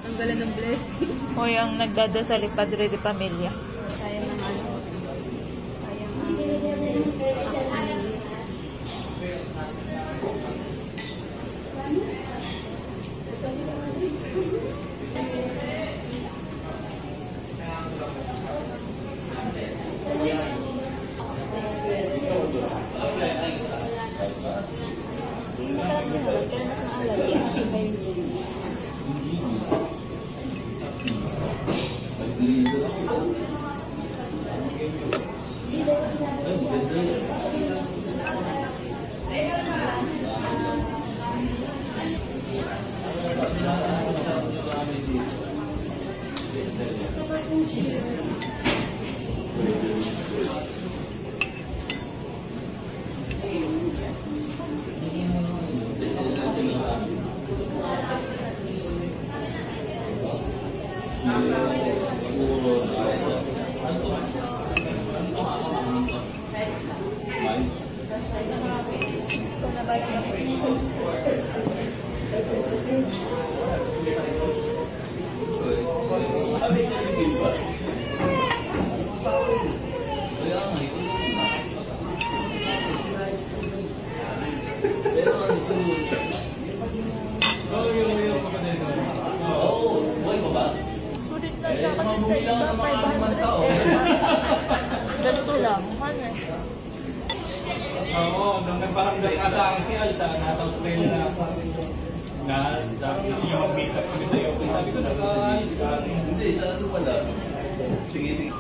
Tanggalan ng blessing. Hoy, ang nagdadasal Padre de Pamilya. Sayang ng ano. Sayang ang yung masarap din naman, kaya mas maalat. Yung iba yun. Sulit na siya kasi sa iba, 500 ganito lang, Oo, nung parang nagkasama si Alsa, nasa Australia na ako. Sabi ko siya mag-meet up kami sa'yo. Sabi ko, nag-ayos ka. Hindi, sa ano pala. Sige.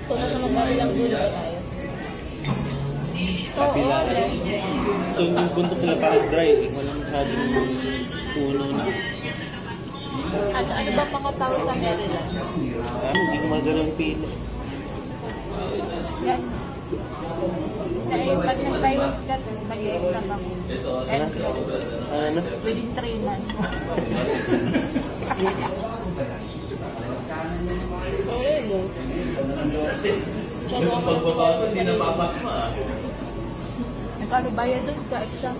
So, nasa magkabilang dulo tayo. Kapila. So, yung bundok nila parang dry. Walang masyadong puno na. Ano ba mga tao sa Maryland? Hindi ko magalang pila. Yan. Pag nag-virus ka, tapos mag-exam ako. And Ano? within 3 months. Okay mo. Yung pagbaba, hindi napapasma. Nagkano bayad dun sa exam?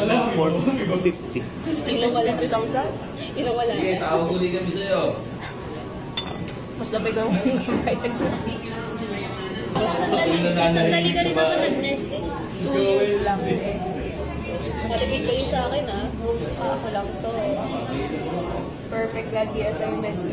Alam mo, 450. Ilang wala. 3,000? Ilang wala. sige, tawag ulit kami sa'yo. Mas nabay ko yung bayad ko. Sandali ka rin ako nag-nurse eh. 2 years lang eh. Nakalagay kayo sa akin ah. Ako lang to. Perfect lagi assignment.